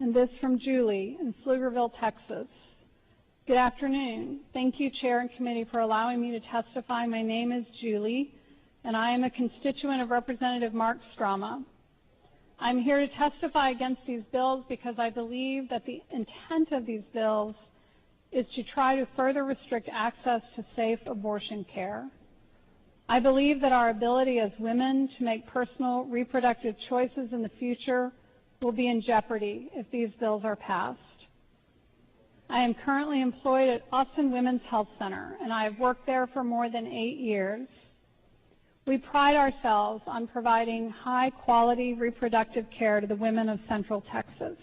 and this from Julie in Pflugerville, Texas. Good afternoon. Thank you, Chair and Committee, for allowing me to testify. My name is Julie, and I am a constituent of Representative Mark Strama. I'm here to testify against these bills because I believe that the intent of these bills is to try to further restrict access to safe abortion care. I believe that our ability as women to make personal reproductive choices in the future will be in jeopardy if these bills are passed. I am currently employed at Austin Women's Health Center, and I have worked there for more than 8 years. We pride ourselves on providing high-quality reproductive care to the women of Central Texas.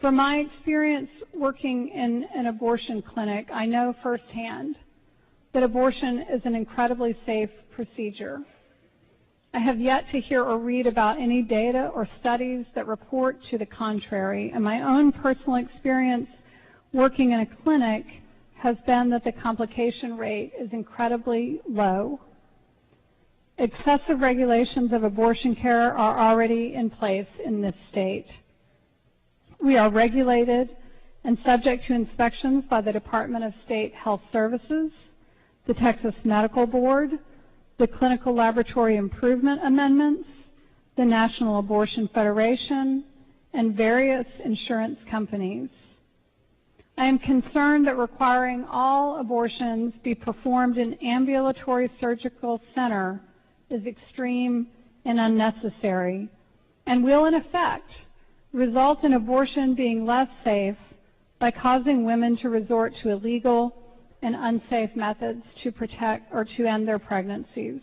From my experience working in an abortion clinic, I know firsthand that abortion is an incredibly safe procedure. I have yet to hear or read about any data or studies that report to the contrary, and my own personal experience working in a clinic has been that the complication rate is incredibly low. Excessive regulations of abortion care are already in place in this state. We are regulated and subject to inspections by the Department of State Health Services, the Texas Medical Board, the Clinical Laboratory Improvement Amendments, the National Abortion Federation, and various insurance companies. I am concerned that requiring all abortions be performed in ambulatory surgical center is extreme and unnecessary and will, in effect, result in abortion being less safe by causing women to resort to illegal and unsafe methods to protect or to end their pregnancies.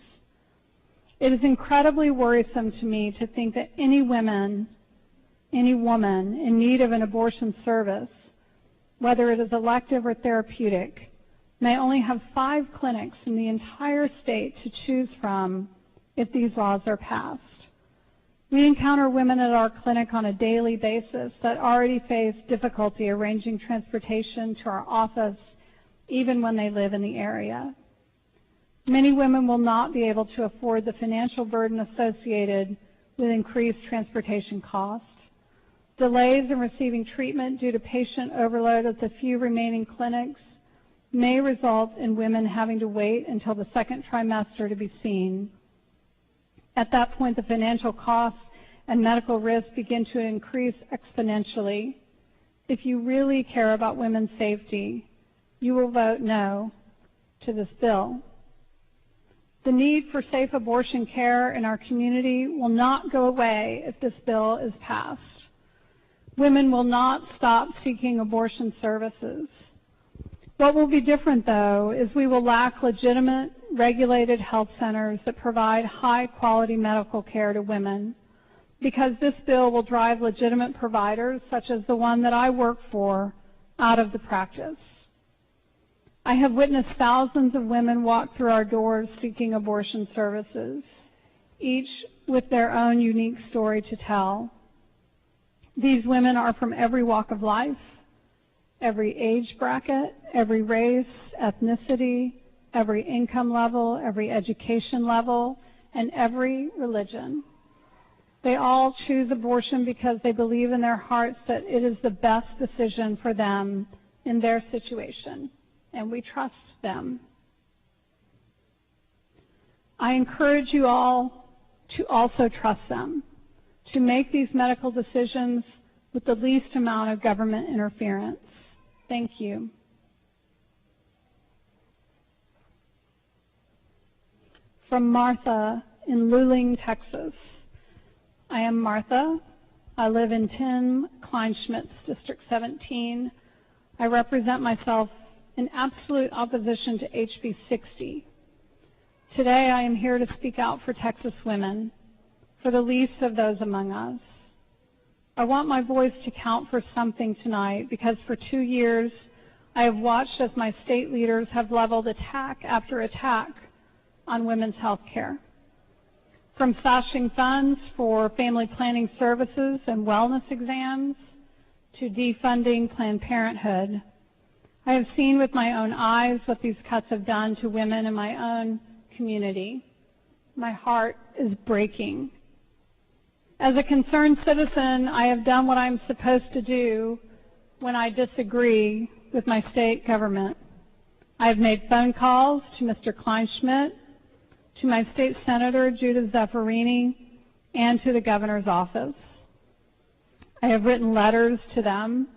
It is incredibly worrisome to me to think that any woman in need of an abortion service, whether it is elective or therapeutic, may only have 5 clinics in the entire state to choose from if these laws are passed. We encounter women at our clinic on a daily basis that already face difficulty arranging transportation to our office even when they live in the area. Many women will not be able to afford the financial burden associated with increased transportation costs. Delays in receiving treatment due to patient overload at the few remaining clinics may result in women having to wait until the 2nd trimester to be seen. At that point, the financial costs and medical risks begin to increase exponentially. If you really care about women's safety, you will vote no to this bill. The need for safe abortion care in our community will not go away if this bill is passed. Women will not stop seeking abortion services. What will be different, though, is we will lack legitimate, regulated health centers that provide high-quality medical care to women, because this bill will drive legitimate providers, such as the one that I work for, out of the practice. I have witnessed thousands of women walk through our doors seeking abortion services, each with their own unique story to tell. These women are from every walk of life, every age bracket, every race, ethnicity, every income level, every education level, and every religion. They all choose abortion because they believe in their hearts that it is the best decision for them in their situation, and we trust them. I encourage you all to also trust them, to make these medical decisions with the least amount of government interference. Thank you. From Martha in Luling, Texas. I am Martha. I live in Tim Kleinschmidt's District 17. I represent myself in absolute opposition to HB 60. Today I am here to speak out for Texas women, for the least of those among us. I want my voice to count for something tonight because for 2 years I have watched as my state leaders have leveled attack after attack on women's health care. From slashing funds for family planning services and wellness exams to defunding Planned Parenthood, I have seen with my own eyes what these cuts have done to women in my own community. My heart is breaking. As a concerned citizen, I have done what I'm supposed to do when I disagree with my state government. I have made phone calls to Mr. Kleinschmidt, to my state senator, Judith Zaffirini, and to the governor's office. I have written letters to them,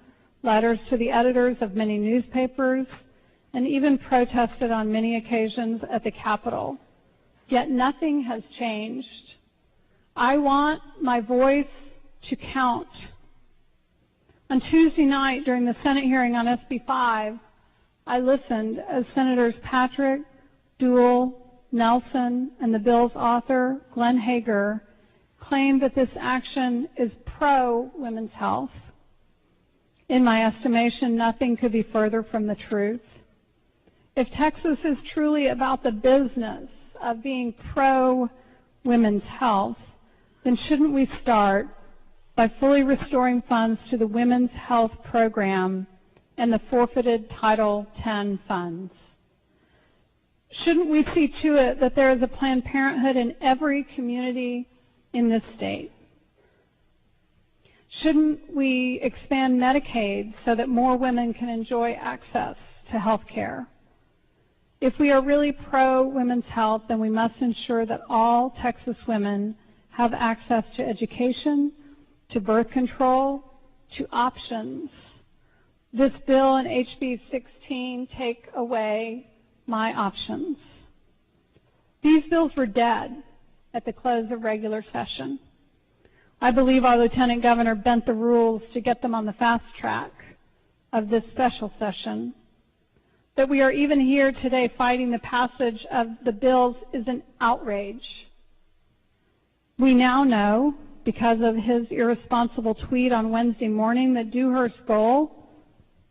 letters to the editors of many newspapers, and even protested on many occasions at the Capitol. Yet nothing has changed. I want my voice to count. On Tuesday night during the Senate hearing on SB5, I listened as Senators Patrick, Duell, Nelson, and the bill's author, Glenn Hager, claimed that this action is pro-women's health. In my estimation, nothing could be further from the truth. If Texas is truly about the business of being pro-women's health, then shouldn't we start by fully restoring funds to the Women's Health Program and the forfeited Title X funds? Shouldn't we see to it that there is a Planned Parenthood in every community in this state? Shouldn't we expand Medicaid so that more women can enjoy access to health care? If we are really pro-women's health, then we must ensure that all Texas women have access to education, to birth control, to options. This bill and HB 16 take away my options. These bills were dead at the close of regular session. I believe our Lieutenant Governor bent the rules to get them on the fast track of this special session. That we are even here today fighting the passage of the bills is an outrage. We now know, because of his irresponsible tweet on Wednesday morning, that Dewhurst's goal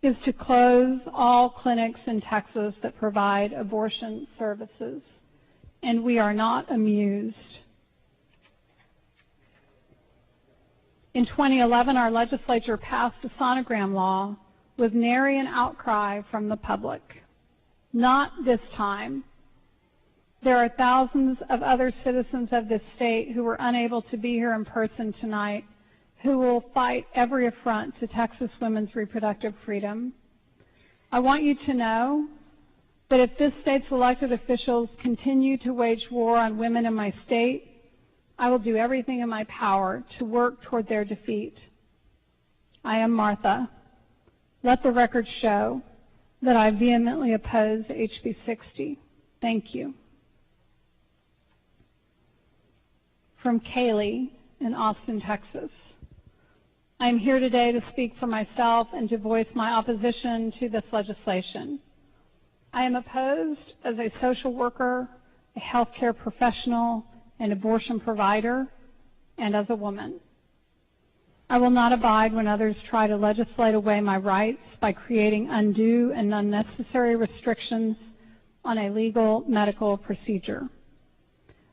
is to close all clinics in Texas that provide abortion services, and we are not amused. In 2011, our legislature passed a sonogram law with nary an outcry from the public. Not this time. There are thousands of other citizens of this state who were unable to be here in person tonight who will fight every affront to Texas women's reproductive freedom. I want you to know that if this state's elected officials continue to wage war on women in my state, I will do everything in my power to work toward their defeat. I am Martha. Let the record show that I vehemently oppose HB 60. Thank you. From Kaylee in Austin, Texas. I am here today to speak for myself and to voice my opposition to this legislation. I am opposed as a social worker, a healthcare professional, an abortion provider, and as a woman. I will not abide when others try to legislate away my rights by creating undue and unnecessary restrictions on a legal medical procedure.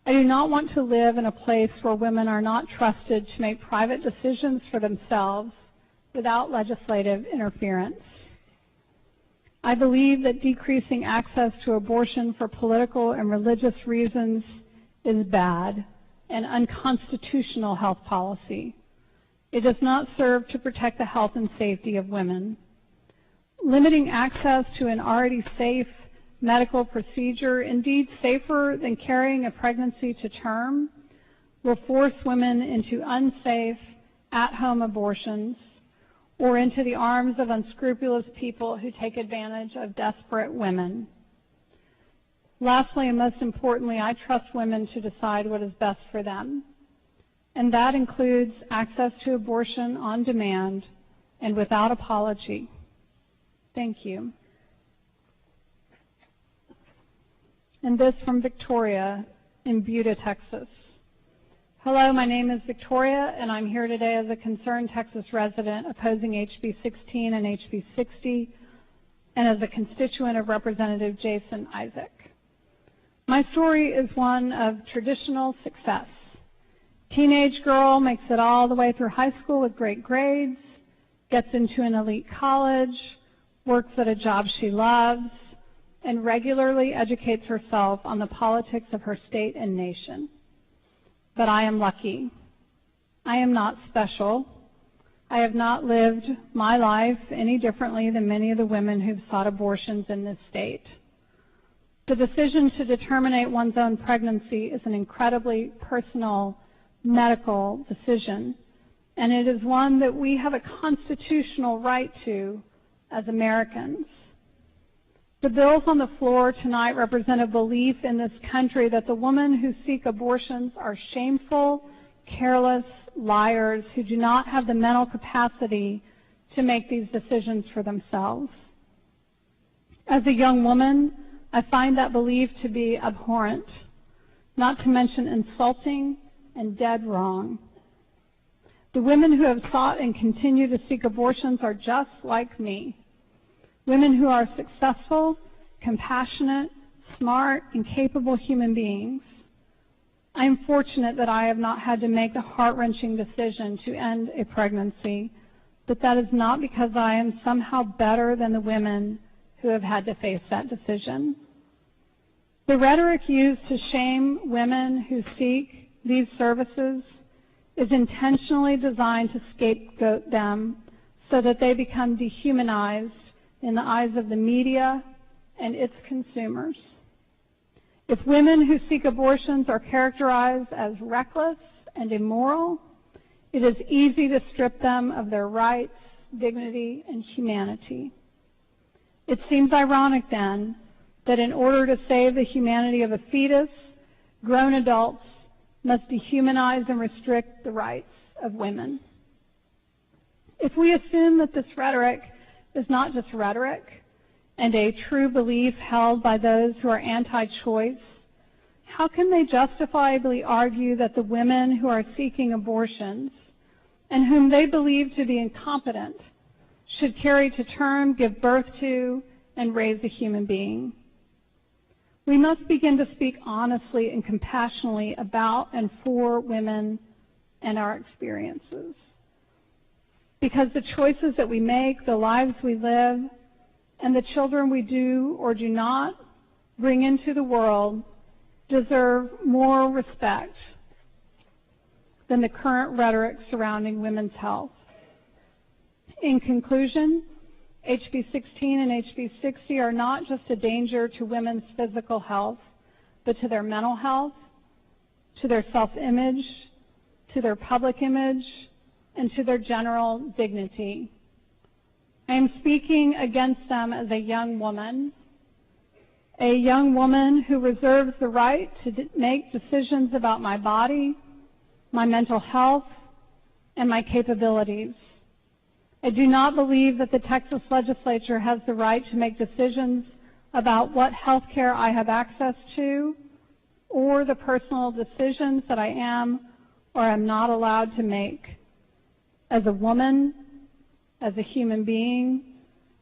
I do not want to live in a place where women are not trusted to make private decisions for themselves without legislative interference. I believe that decreasing access to abortion for political and religious reasons is bad and unconstitutional health policy. It does not serve to protect the health and safety of women. Limiting access to an already safe medical procedure, indeed safer than carrying a pregnancy to term, will force women into unsafe, at-home abortions or into the arms of unscrupulous people who take advantage of desperate women. Lastly, and most importantly, I trust women to decide what is best for them, and that includes access to abortion on demand and without apology. Thank you. And this from Victoria in Buda, Texas. Hello, my name is Victoria, and I'm here today as a concerned Texas resident opposing HB 16 and HB 60, and as a constituent of Representative Jason Isaac. My story is one of traditional success. Teenage girl makes it all the way through high school with great grades, gets into an elite college, works at a job she loves, and regularly educates herself on the politics of her state and nation. But I am lucky. I am not special. I have not lived my life any differently than many of the women who've sought abortions in this state. The decision to terminate one's own pregnancy is an incredibly personal medical decision, and it is one that we have a constitutional right to as Americans. The bills on the floor tonight represent a belief in this country that the women who seek abortions are shameful, careless liars who do not have the mental capacity to make these decisions for themselves. As a young woman, I find that belief to be abhorrent, not to mention insulting and dead wrong. The women who have sought and continue to seek abortions are just like me. Women who are successful, compassionate, smart, and capable human beings. I am fortunate that I have not had to make the heart-wrenching decision to end a pregnancy, but that is not because I am somehow better than the women who have had to face that decision. The rhetoric used to shame women who seek these services is intentionally designed to scapegoat them so that they become dehumanized in the eyes of the media and its consumers. If women who seek abortions are characterized as reckless and immoral, it is easy to strip them of their rights, dignity, and humanity. It seems ironic, then, that in order to save the humanity of a fetus, grown adults must dehumanize and restrict the rights of women. If we assume that this rhetoric is not just rhetoric, and a true belief held by those who are anti-choice, how can they justifiably argue that the women who are seeking abortions and whom they believe to be incompetent should carry to term, give birth to, and raise a human being? We must begin to speak honestly and compassionately about and for women and our experiences. Because the choices that we make, the lives we live, and the children we do or do not bring into the world deserve more respect than the current rhetoric surrounding women's health. In conclusion, HB 16 and HB 60 are not just a danger to women's physical health, but to their mental health, to their self-image, to their public image, and to their general dignity. I am speaking against them as a young woman who reserves the right to make decisions about my body, my mental health, and my capabilities. I do not believe that the Texas legislature has the right to make decisions about what health care I have access to or the personal decisions that I am or am not allowed to make. As a woman, as a human being,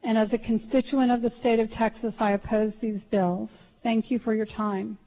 and as a constituent of the state of Texas, I oppose these bills. Thank you for your time.